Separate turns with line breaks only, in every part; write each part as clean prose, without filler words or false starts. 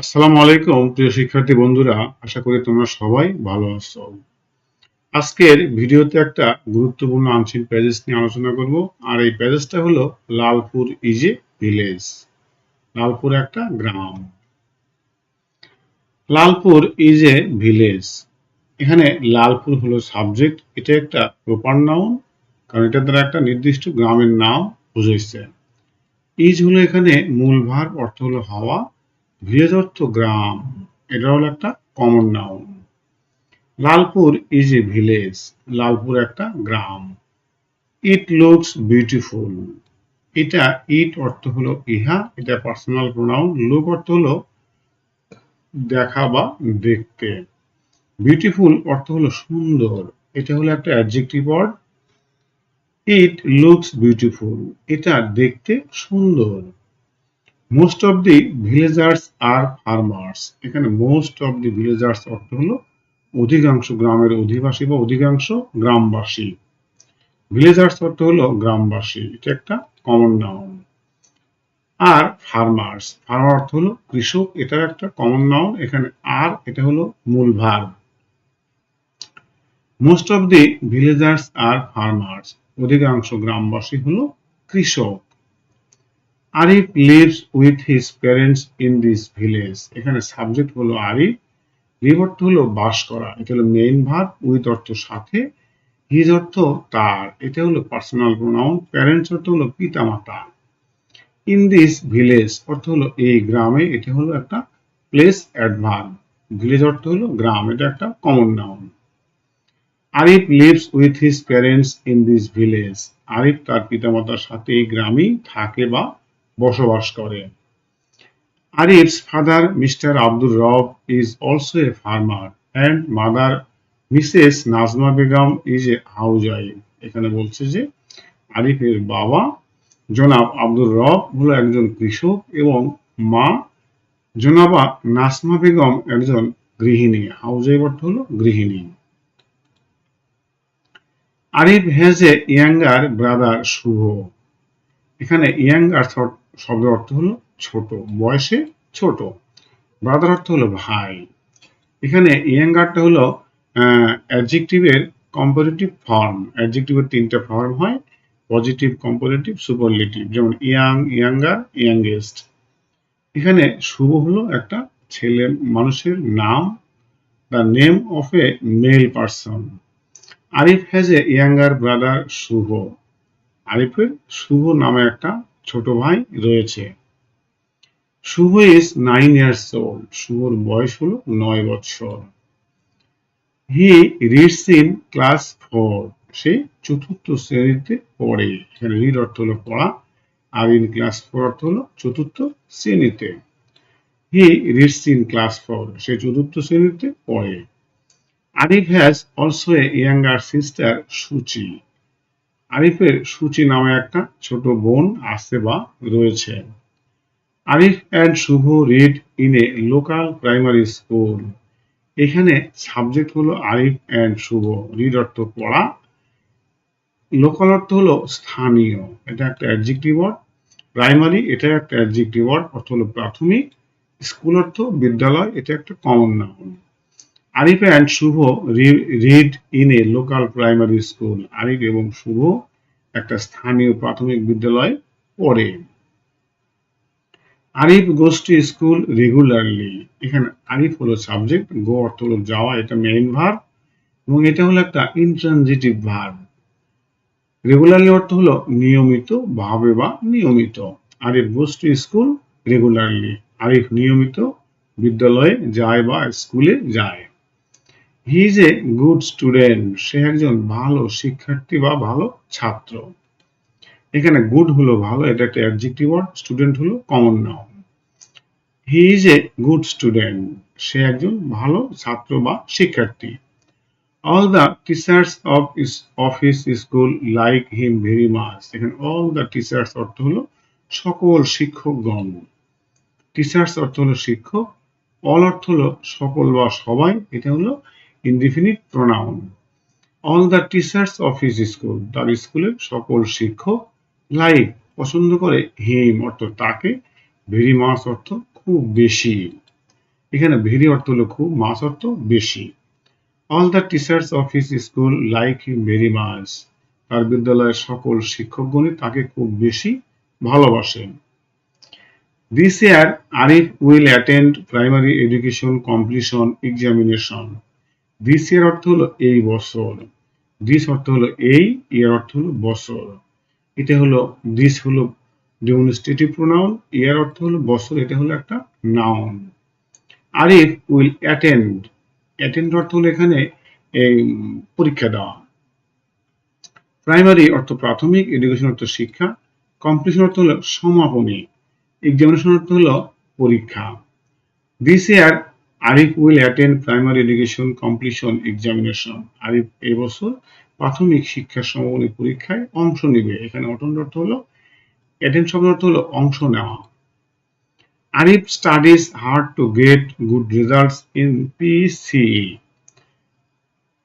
আসসালামু আলাইকুম প্রিয় শিক্ষার্থী বন্ধুরা, আশা করি তোমরা সবাই ভালো আছো। আজকের ভিডিওতে একটা গুরুত্বপূর্ণ আনসিন প্যাসেজ নিয়ে আলোচনা করব। আর এই প্যাসেজটা হলো Lalpur is a village. Lalpur একটা গ্রাম। Lalpur is a village. এখানে লালপুর হলো সাবজেক্ট, এটা একটা প্রপার নাউন, কারণ এটা দ্বারা একটা নির্দিষ্ট গ্রামের নাম বুঝাইছে। ইজ হলো এখানে মূল ভার্ব, অর্থ হলো হওয়া। ভিলেজ অর্থ গ্রাম, এটা হলো একটা common noun. Lalpur is a village. Lalpur একটা গ্রাম। ইট লুকস বিউটিফুল। এটা ইট অর্থ হলো ইহা, এটা পার্সোনাল প্রোনাউন। লুক অর্থ হলো দেখা বা দেখতে। বিউটিফুল অর্থ হলো সুন্দর, এটা হলো একটা adjective word. It looks beautiful, এটা দেখতে সুন্দর। Most of the villagers are farmers. এখানে মোস্ট অফ দি ভিলেজার্স অর্থ হলো অধিকাংশ গ্রামের অধিবাসী বা অধিকাংশ গ্রামবাসী। ভিলেজার্স অর্থ হলো গ্রামবাসী, এটা একটা common noun. Are farmers, farmer অর্থ হলো কৃষক, এটা একটা কমন নাউন। এখানে আর এটা হলো মূল verb. Most of the villagers are farmers, অধিকাংশ গ্রামবাসী হলো কৃষক। Arif lives with his parents in this village. এখানে সাবজেক্ট হলো আরিফ, লিভ অর্থ হলো বাস করা, এটা হলো মেইন ভার্ব। উইথ অর্থ সাথে, হিজ অর্থ তার, এটা হলো পার্সোনাল প্রোনাউন। প্যারেন্টস অর্থ হলো পিতামাতা। ইন দিস ভিলেজ অর্থ হলো এই গ্রামে, এটা হলো একটা প্লেস অ্যাডভার্ব। ভিলেজ অর্থ হলো গ্রাম, এটা একটা common noun. Arif lives with his parents in this village. Arif তার পিতামাতার সাথে এই গ্রামেই থাকে বা বসবাস করে। আরিফ's father, Mr. Abdul Rauf, is also a farmer and mother, Mrs. Nazma Begum, is a housewife. এখানে বলছে যে আরিফের বাবা জনাব আব্দুর রব হলো একজন কৃষক এবং মা জনাবা নাসমা বেগম একজন গৃহিণী। হাউজওয়াইফ অর্থ হলো গৃহিণী। Arif has a younger brother Shuvo. এখানে ইয়াঙ্গার শব্দের অর্থ হলো ছোট, বয়সে ছোট। ব্রাদার অর্থ হলো ভাই। এখানে ইয়াঙ্গারটা হলো অ্যাডজেক্টিভের কম্পারেটিভ ফর্ম। অ্যাডজেক্টিভের তিনটা ফর্ম হয়, পজিটিভ, কম্পারেটিভ, সুপারলেটিভ। যেমন ইয়াং, ইয়াঙ্গার, ইয়াঙ্গেস্ট। এখানে শুভ হলো একটা ছেলে মানুষের নাম, the name of a male person. Arif has a younger brother Shuvo. আরিফের শুভ নামে একটা ছোট ভাই রয়েছে। Shuvo is 9 years old। শুভর বয়স হলো 9 বছর। He reads in class 4। সে চতুর্থ শ্রেণীতে পড়ে। এখানে রিড অর্থ হলো পড়া, আর ইন ক্লাস 4 অর্থ হলো চতুর্থ শ্রেণীতে। হি রিডস ইন ক্লাস 4, সে চতুর্থ শ্রেণীতে পড়ে। Arif has also a younger sister Suchi. আরিফের সুচি নামে একটা ছোট বোন আছে বা রয়েছে। Arif and Shubho read in a local primary school. এখানে সাবজেক্ট হলো আরিফ অ্যান্ড শুভ। রিড অর্থ পড়া, লোকাল অর্থ হলো স্থানীয়, এটা একটা অ্যাডজেক্টিভ ওয়ার্ড। প্রাইমারি, এটা একটা অ্যাডজেক্টিভ ওয়ার্ড, অর্থ হলো প্রাথমিক। স্কুল অর্থ বিদ্যালয়, এটা একটা common noun. Arif and Shubho read in a local primary school. Arif এবং শুভ একটা স্থানীয় প্রাথমিক বিদ্যালয়ে পড়ে। Arif goes to school regularly. এখানে আরিফ হলো সাবজেক্ট, গো অর্থ হলো যাওয়া, এটা মেইন ভার্ব এবং এটা হলো একটা ইন্ট্রানজিটিভ ভার্ব। রেগুলারলি অর্থ হলো নিয়মিত ভাবে বা নিয়মিত। Arif goes to school regularly. Arif নিয়মিত বিদ্যালয়ে যায় বা স্কুলে যায়। He is a good student. সে একজন ভালো শিক্ষার্থী বা ভালো ছাত্র। এখানে গুড হলো ভালো, এটা একটা অ্যাডজেক্টিভ ওয়ার্ড। স্টুডেন্ট হলো common noun. He is a good student. সে একজন ভালো ছাত্র বা শিক্ষার্থী। All the teachers of his school like him very much. এখানে অল দ্য টিচার্স অর্থ হলো সকল শিক্ষকগণ। টিচার্স অর্থ হলো শিক্ষক, অল অর্থ হলো সকল বা সবাই, এটা হলো indefinite pronoun. All the teachers of his school, তার স্কুলের সকল শিক্ষক, লাইক পছন্দ করে, হিম অর্থ তাকে, ভেরি মাচ অর্থ খুব বেশি। এখানে ভেরি অর্থ হলো খুব, মাচ অর্থ বেশি। All the teachers of his school like him very much. তার বিদ্যালয়ের সকল শিক্ষকগণই তাকে খুব বেশি ভালোবাসেন। This year Arif will attend primary education completion examination. This ইয়ার অর্থ হলো এই বছর। দিস অর্থ হলো এই, ইয়ার অর্থ হলো বছর। এটা হলো দিস হলো ডেমনস্ট্রেটিভ প্রোনাউন, ইয়ার অর্থ হলো বছর, এটা হলো একটা noun. Arif will attend, attend অর্থ হলো এখানে এই পরীক্ষা দেওয়া। প্রাইমারি অর্থ প্রাথমিক, এডুকেশন অর্থ শিক্ষা, কমপ্লিশন অর্থ হলো সমাপনী, এক্সামিনেশন অর্থ হলো পরীক্ষা। This year Arif will attend primary education completion examination. Arif এই বছর প্রাথমিক শিক্ষা সমাপনী পরীক্ষায় অংশ নেবে। এখানে অটেন্ড অর্থ হলো, অ্যাটেন্ড শব্দ অর্থ হলো অংশ নেওয়া। Arif studies hard to get good results in PCE.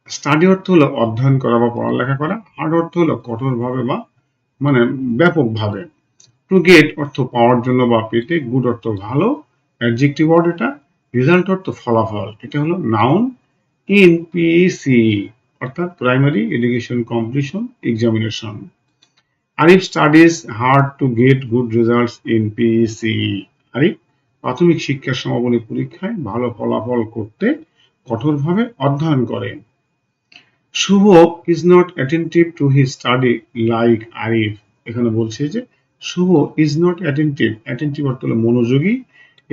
Study অর্থ হলো অধ্যয়ন করা বা পড়ালেখা করা, হার্ড অর্থ হলো কঠোরভাবে বা মানে ব্যাপকভাবে। টু গেট অর্থ পাওয়ার জন্য বা পেতে, গুড অর্থ ভালো, অ্যাডজেক্টিভ ওয়ার্ড এটা, রেজাল্ট অর্থ ফলাফল, এটা হলো নাউন। ইন পিসিই অর্থাৎ primary education completion examination. Arif studies hard to get good results in PCE. Arif প্রাথমিক শিক্ষা সমাপনী পরীক্ষায় ভালো ফলাফল করতে কঠোরভাবে অধ্যয়ন করে। Shuvo is not attentive to his study like Arif. এখানে বলছে যে Shuvo is not attentive, attentive অর্থ হলো মনোযোগী,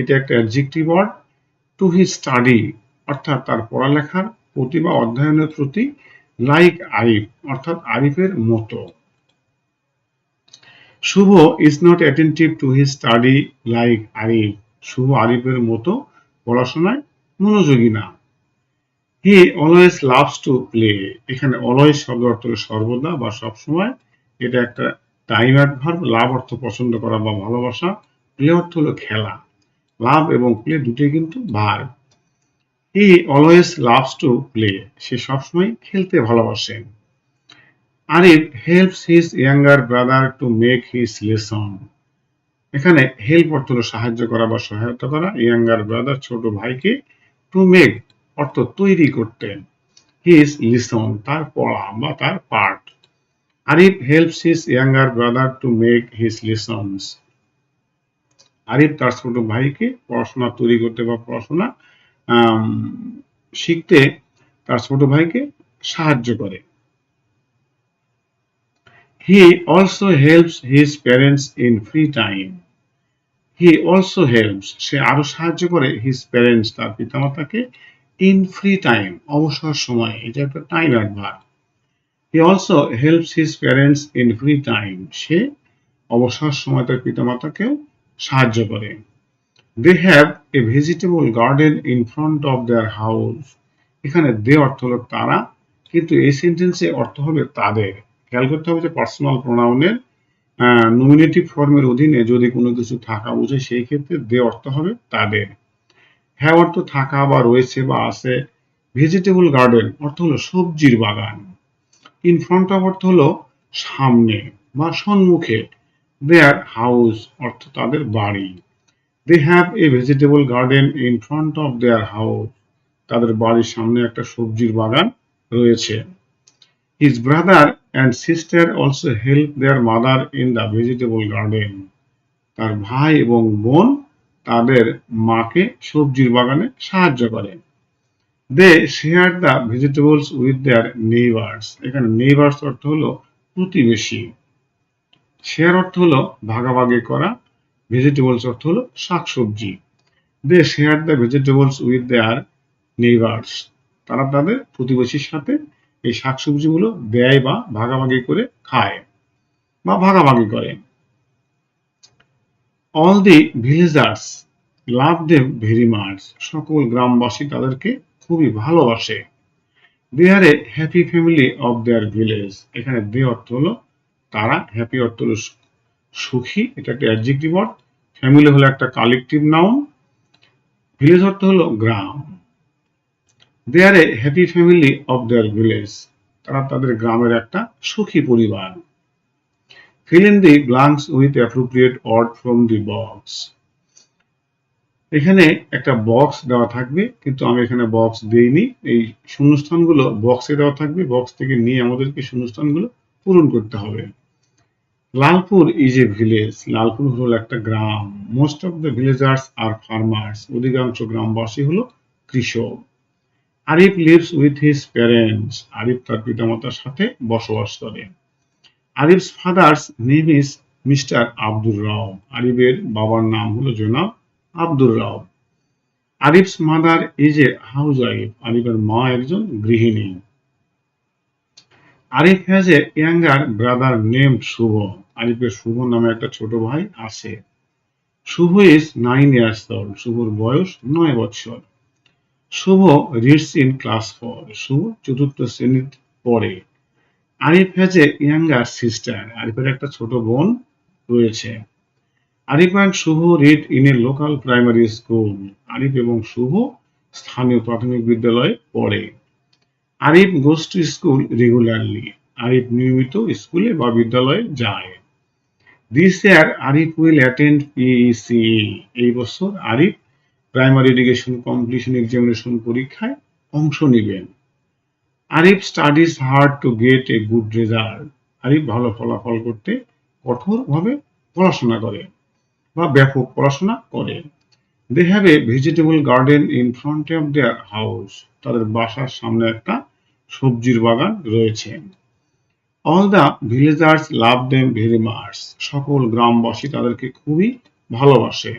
এটা একটা adjective word. To his study অর্থাৎ তার পড়ালেখার প্রতি বা অধ্যয়নের প্রতি, লাইক আরিফ অর্থাৎ আরিফের মতো। Shuvo is not attentive to his study like Arif. Shuvo আরিফের মতো পড়াশোনায় মনোযোগী না। He always loves to play. এখানে অলওয়েজ শব্দ অর্থ হলো সর্বদা বা সবসময়, এটা একটা টাইম অ্যাডভার্ব। লাভ অর্থ পছন্দ করা বা ভালোবাসা, প্লে অর্থ হলো খেলা। লাভ এবং প্লে দুটোই কিন্তু verb. He always loves to play, সে সবসময় খেলতে ভালোবাসে। Arif helps his younger brother to make his lesson. এখানে হেল্প অর্থ হলো সাহায্য করা বা সহায়তা করা, ইয়াঙ্গার ব্রাদার ছোট ভাইকে, টু মেক অর্থ তৈরি করতে, হিজ লিসন তার পড়া বা তার পাঠ। Arif helps his younger brother to make his lessons. Arif তার ছোট ভাইকে পড়াশোনা তৈরি করতে বা পড়াশোনা শিখতে তার ছোট ভাইকে সাহায্য করে। He also helps his parents in free time. He also helps সে আরো সাহায্য করে, হিজ প্যারেন্টস তার পিতামাতাকে, ইন ফ্রি টাইম অবসর সময়, এটা একটা time adverb. He also helps his parents in free time সে অবসর সময় তার পিতামাতাকেও সাহায্য করে। They have a vegetable garden in front of their house. এখানে দে অর্থ হলো তারা, কিন্তু এই সেন্টেন্সে অর্থ হবে তাদের। খেয়াল করতে হবে যে পার্সোনাল প্রোনাউনের নমিনেটিভ ফর্মের অধীনে যদি কোনো কিছু থাকা বোঝায় সেই ক্ষেত্রে দে অর্থ হবে তাদের। হ্যাভ অর্থ থাকা বা রয়েছে বা আছে। ভেজিটেবল গার্ডেন অর্থ হলো সবজির বাগান। ইন ফ্রন্ট অফ অর্থ হলো সামনে বা সম্মুখে। দেয়ার হাউস অর্থ তাদের বাড়ি। They have a vegetable garden in front of their house, তাদের বাড়ির সামনে একটা সবজির বাগান রয়েছে। His brother and sister also help their mother in the vegetable garden. তার ভাই এবং বোন তাদের মাকে সবজির বাগানে সাহায্য করে। They share the vegetables with their neighbours. এখানে নেইবার্স অর্থ হলো প্রতিবেশী। শেয়ার অর্থ হলো ভাগাভাগি করা, ভেজিটেবলস অর্থ হলো শাকসবজি। They share the vegetables with their neighbours, তারা তাদের প্রতিবেশীর সাথে এই শাকসবজিগুলো দেয় বা ভাগাভাগি করে খায় বা ভাগাভাগি করে। All the villagers love them very much. সকল গ্রামবাসী তাদেরকে খুবই ভালোবাসে। They are a happy family of their village. এখানে দে অর্থ হলো তারা, হ্যাপি অর্থ হলো সুখী, এটা একটা অ্যাডজেক্টিভ ওয়ার্ড। ফ্যামিলি হলো একটা কালেকটিভ নাউন। ভিলেজ অর্থ হলো গ্রাম। They are a happy family of their village, তারা তাদের গ্রামের একটা সুখী পরিবার। Fill in the blanks with appropriate word from the box. এখানে একটা বক্স দেওয়া থাকবে, কিন্তু আমি এখানে বক্স দেইনি। এই শূন্যস্থানগুলো বক্সে দেওয়া থাকবে, বক্স থেকে নিয়ে আমাদেরকে শূন্যস্থানগুলো পূরণ করতে হবে। Lalpur is a village. Lalpur হলো একটা গ্রাম। Most of the villagers are farmers. অধিকাংশ গ্রামবাসী হলো কৃষক। Arif lives with his parents. Arif তার পিতামাতার সাথে বসবাস করে। Arif's father's name is mister Abdur Rao. আরিফের বাবার নাম হলো জনাব Abdur Rao. Arif's mother is a housewife. আরিফের মা একজন গৃহিণী। Arif has a younger brother named Shuvo. আরিফের শুভ নামে একটা ছোট ভাই আছে। Shuvo is 9 years old. শুভর বয়স 9 বছর। Shuvo reads in class 4. Shuvo চতুর্থ শ্রেণীতে পড়ে। Arif has a younger sister. আরিফের একটা ছোট বোন রয়েছে। Arif and Shubho read in a local primary school. Arif এবং শুভ স্থানীয় প্রাথমিক বিদ্যালয়ে পড়ে। Arif goes to school regularly. Arif নিয়মিত স্কুলে বা বিদ্যালয়ে যায়। This year Arif will attend PECE. এই বছর Arif primary education completion examination পরীক্ষায় অংশ নেবেন। Arif studies hard to get a good result. Arif ভালো ফলাফল করতে কঠোরভাবে পড়াশোনা করে বা ব্যাপক পড়াশোনা করে। They have a vegetable garden in front of their house. তাদের বাসার সামনে একটা সবজির বাগান রয়েছে। All the villagers love them very much. সকল গ্রামবাসী তাদেরকে খুবই ভালোবাসে।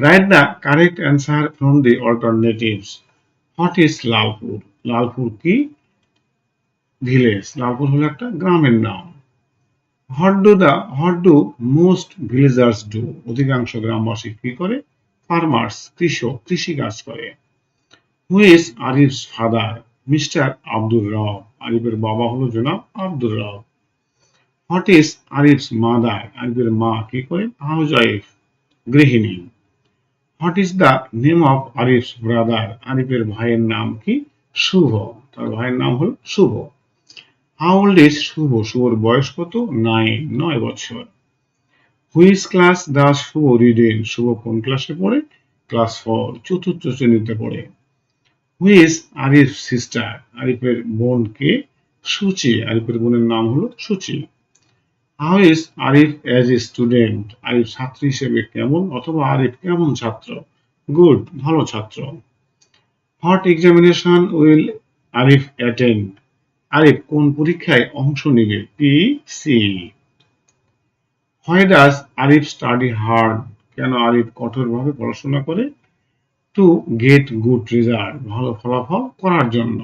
Write the correct answer from the alternatives. What is Lalpur? Lalpur কি? ভিলেজ। লালপুর হলো একটা গ্রামের নাম। What do most villagers do? অধিকাংশ গ্রামবাসী কি করে? ফার্মার্স, কৃষক, কৃষি কাজ করে। Who is Arif's father? Mister Abdur Rao. আরিফের বাবা হলো জনাব Abdur Rao. What is Arif's mother? আরিফের মা কি করে? হাউস ওয়াইফ, গৃহিণী। What is the name of Arif's brother? আরিফের ভাইয়ের নাম কি? শুভ। তার ভাইয়ের নাম হল Shuvo. How old is Shuvo? শুভর বয়স কত? 9 বছর। Which class does Shuvo read in? Shuvo কোন ক্লাসে পড়ে? ক্লাস 4, চতুর্থ শ্রেণীতে পড়ে। Which Arif sister? আরিফের বোন কে? সুচি। আরিফের বোনের নাম হলো Suchi. How is Arif as a student? Arif ছাত্র হিসেবে কেমন অথবা আরিফ কেমন ছাত্র? গুড, ভালো ছাত্র। What examination will Arif attend? Arif কোন পরীক্ষায় অংশ নেবে? PC. Why does Arif study hard? কেন আরিফ কঠোরভাবে পড়াশোনা করে? টু গেট গুড রেজাল্ট, ভালো ফলাফল করার জন্য।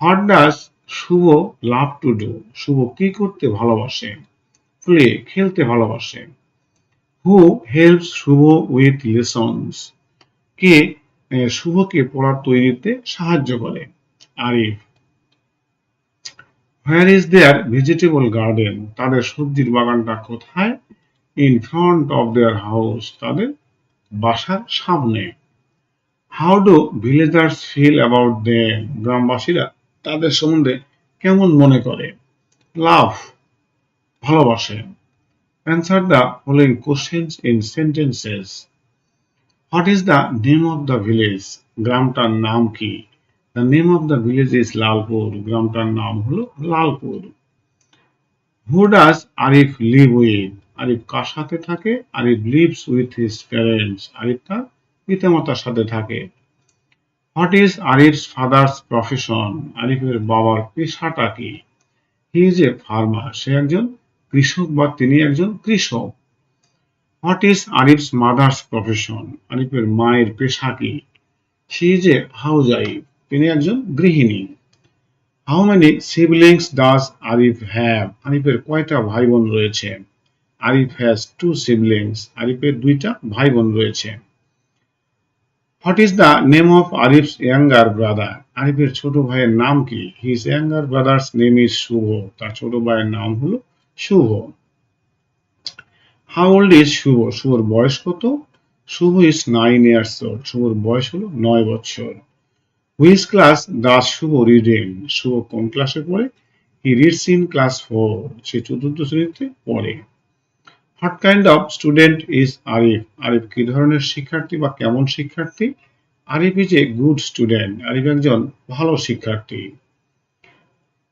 What does Shuvo love to do? Shuvo কি করতে ভালোবাসে? প্লে, খেলতে ভালোবাসে। Who helps Shuvo with lessons? কে শুভকে পড়ার তৈরিতে সাহায্য করে? Arif. Where is their vegetable garden? তাদের সবজির বাগানটা কোথায়? In front of their house, তাদের বাসার সামনে। How do villagers feel about them? গ্রামবাসীরা তাদের সম্বন্ধে কেমন মনে করে? লাভ, ভালোবাসে। Answer the following questions in sentences. What is the name of the village? গ্রামটার নাম কি? The name of the village is Lalpur. গ্রামটার নাম হলো Lalpur. Who does Arif live with? Arif কার সাথে থাকে? Arif lives with his parents. Arif তার পিতামাতার সাথে থাকে। What is Arif's father's profession? আরিফের বাবার পেশাটা কি? হি ইজ এ ফার্মার। সে একজন কৃষক বা তিনি একজন কৃষক। What is Arif's mother's profession? আরিফের মায়ের পেশা কি? She is a housewife. তিনি একজন গৃহিণী। How many siblings does Arif have? আরিফের কয়টা ভাই বোন রয়েছে? Arif has 2 siblings. আরিফের 2টা ভাই বোন রয়েছে। What is the name of Arif's younger brother? আরিফের ছোট ভাইয়ের নাম কি? His younger brother's name is Shuvo. তার ছোট ভাইয়ের নাম হলো Shuvo. How old is Shuvo? শুভর বয়স কত? Shuvo is 9 years old. শুভর বয়স হলো 9 বছর। Which class does Shuvo read in? Shuvo কোন ক্লাসে পড়ে? He reads in class 4. সে চতুর্থ শ্রেণীতে পড়ে। What kind of student is Arif? Arif কি ধরনের শিক্ষার্থী বা কেমন শিক্ষার্থী? Arif is a good student. Arif একজন ভালো শিক্ষার্থী।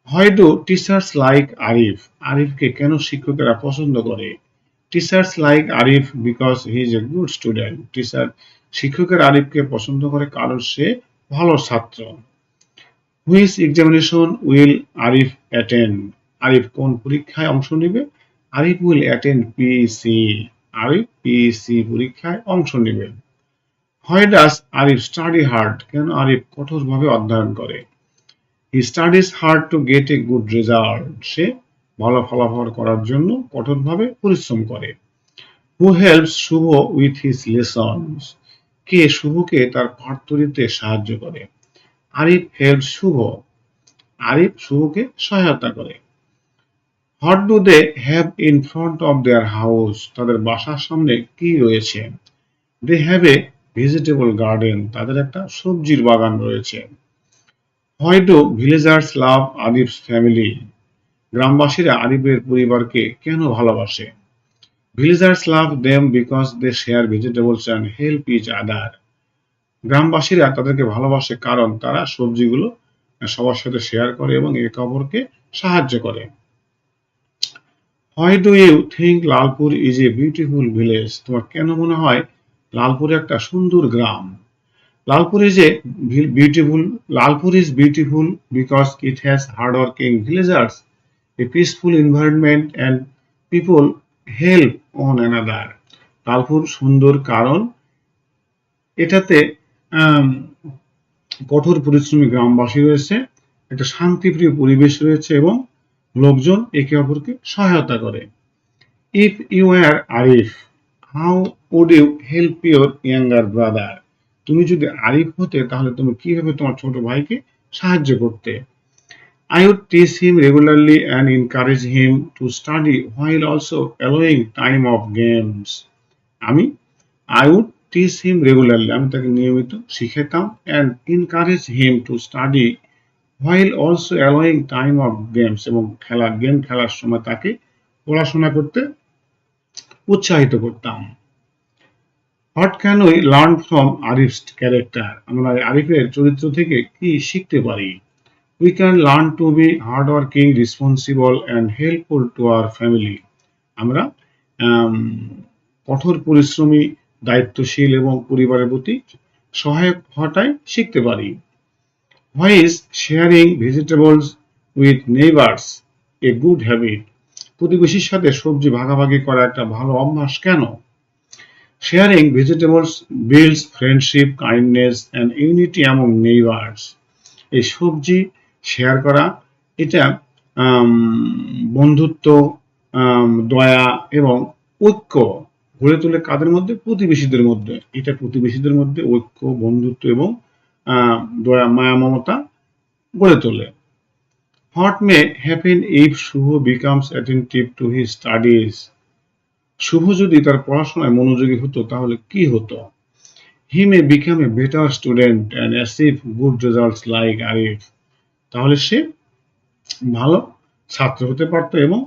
Why do teachers like Arif? আরিফকে কেন শিক্ষকেরা পছন্দ করে? Teachers like Arif because he is a good student. শিক্ষকের আরিফকে পছন্দ করে কারণ সে ভালো ছাত্র। Which examination will Arif attend? Arif কোন পরীক্ষায় অংশ নেবে? Arif will attend PEC. Arif PEC পরীক্ষায় অংশ নেবে। Why does Arif study hard? কেন আরিফ কঠোরভাবে অধ্যয়ন করে? He studies hard to get a good result. সে ভালো ফলাফল করার জন্য কঠোরভাবে পরিশ্রম করে। Who helps Shuvo with his lessons? কে শুভকে তার পাঠ তৈরিতে সাহায্য করে? আরিফ হেল্পস শুভ। আরিফ শুভকে সহায়তা করে। What do they have in front of their house? তাদের বাসার সামনে কি রয়েছে? They have a vegetable garden. তাদের একটা সবজির বাগান রয়েছে। Why do villagers love Arif's family? গ্রামবাসীরা আরিফের পরিবারকে কেন ভালোবাসে? Villagers love them because they share vegetables and help each other. গ্রামবাসীরা তাদেরকে ভালোবাসে কারণ তারা সবজিগুলো সবার সাথে শেয়ার করে এবং একে অপরকে সাহায্য করে। Why do you think Lalpur is a beautiful village? তোমার কেন মনে হয় লালপুর একটা সুন্দর গ্রাম? Lalpur is a beautiful Lalpur is beautiful because it has hardworking villagers, a peaceful environment and people help on another. Lalpur সুন্দর কারণ এটাতে আম, কঠোর পরিশ্রমী গ্রামবাসী রয়েছে, একটা শান্তিপ্রিয় পরিবেশ রয়েছে এবং লোকজন একে অপরকে সহায়তা করে। If you are Arif, how would you help your younger brother? তুমি যদি আরিফ হতে তাহলে তুমি কিভাবে তোমার ছোট ভাইকে সাহায্য করতে? I would teach him regularly and encourage him to study while also allowing time of games. আমি I would teach him regularly, আমি তাকে নিয়মিত শিখাতাম and encourage him to study while also allowing time of games, এবং game খেলার সময় তাকে পড়াশোনা করতে উৎসাহিত করতাম। What can we learn from Arif's character? আমরা আরিফের চরিত্র থেকে কি শিখতে পারি? We can learn to be hardworking, responsible and helpful to our family. আমরা কঠোর পরিশ্রমী, দায়িত্বশীল এবং পরিবারের প্রতি সহায়ক হওয়াটাই শিখতে পারি। Why is sharing vegetables with neighbors a good habit? প্রতিবেশীর সাথে সবজি ভাগাভাগি করা একটা ভালো অভ্যাস কেন? Sharing vegetables builds friendship, kindness and unity among neighbors. এই সবজি শেয়ার করা এটা বন্ধুত্ব, দয়া এবং ঐক্য গড়ে তোলে কাদের মধ্যে? প্রতিবেশীদের মধ্যে। এটা প্রতিবেশীদের মধ্যে ঐক্য, বন্ধুত্ব এবং দয়া, মায়া, মমতা গড়ে তোলে। What may happen if Shuvo becomes attentive to his studies? Shuvo যদি তার পড়াশোনায় মনোযোগী হতো তাহলে কি হতো? He may become a better student and achieve good results like Arif. তাহলে সে ভালো ছাত্র হতে পারত এবং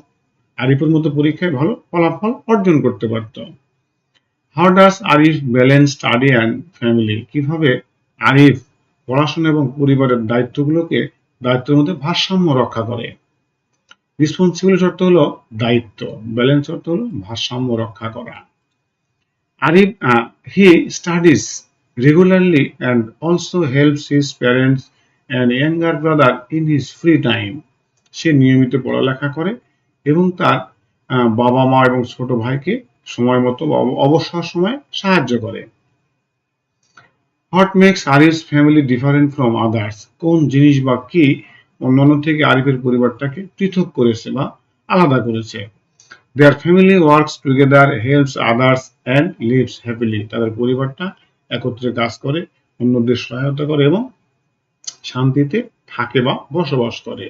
আরিফের মতো পরীক্ষায় ভালো ফলাফল অর্জন করতে পারত। How does Arif balance study and family? কিভাবে আরিফ পড়াশোনা এবং পরিবারের দায়িত্বের মধ্যে ভারসাম্য রক্ষা করে? রেসপন্সিবিলিটি অর্থ হলো দায়িত্ব, ব্যালেন্স অর্থ হলো ভারসাম্য রক্ষা করা। Arif, he studies regularly and also helps his parents and younger brother in his free time. সে নিয়মিত পড়ালেখা করে এবং তার বাবা মা এবং ছোট ভাইকে সময় মতো অবসর সময় সাহায্য করে। What makes Arif's family different from others? কোন জিনিস বা কি অন্যান্য থেকে আরিফের পরিবারটাকে পৃথক করেছে বা আলাদা করেছে? Their family works together, helps others and lives happily. তাদের পরিবারটা একত্রে কাজ করে, অন্যদের সহায়তা করে এবং শান্তিতে থাকে বা বসবাস করে।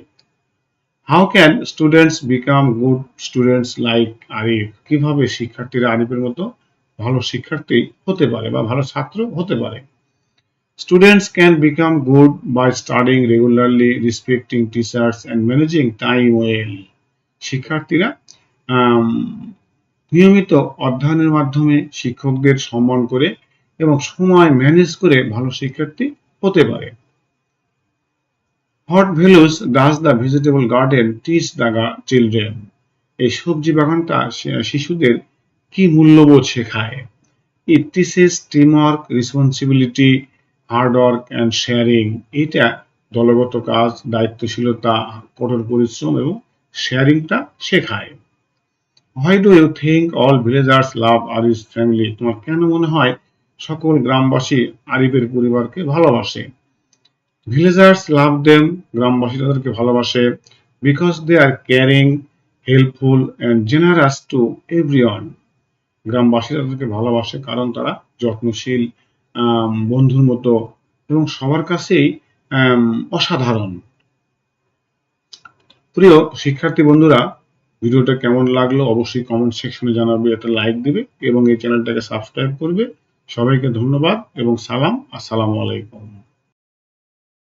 How can students become good students like Arif? কিভাবে শিক্ষার্থীরা আরিফের মতো ভালো শিক্ষার্থী হতে পারে বা ভালো ছাত্র হতে পারে? Students can become good by studying regularly, respecting teachers and managing time well. শিক্ষার্থীরা নিয়মিত অধ্যয়নের মাধ্যমে শিক্ষকদের সম্মান করে এবং সময় ম্যানেজ করে ভালো শিক্ষার্থী হতে পারে। What values does the vegetable garden teach the children? এই সবজি বাগানটা শিশুদের কি মূল্যবোধ শেখায়? It teaches teamwork, responsibility, hard work and sharing. এটা দলগত কাজ, দায়িত্বশীলতা, কঠোর পরিশ্রম এবং শেয়ারিংটা শেখায়। Why do you think all villagers love Arif's family? তোমার কেন মনে হয় সকল গ্রামবাসী আরিফের পরিবারকে ভালোবাসে? Villagers love them, গ্রামবাসী তাদেরকে ভালোবাসে because they are caring, helpful and generous to everyone. গ্রামবাসী তাদেরকে ভালোবাসে কারণ তারা যত্নশীল, বন্ধুর মতো এবং সবার কাছেই অসাধারণ। প্রিয় শিক্ষার্থী বন্ধুরা, ভিডিওটা কেমন লাগলো অবশ্যই কমেন্ট সেকশনে জানাবে, একটা লাইক দিবে এবং এই চ্যানেলটাকে সাবস্ক্রাইব করবে। সবাইকে ধন্যবাদ এবং সালাম। আসসালামু আলাইকুম।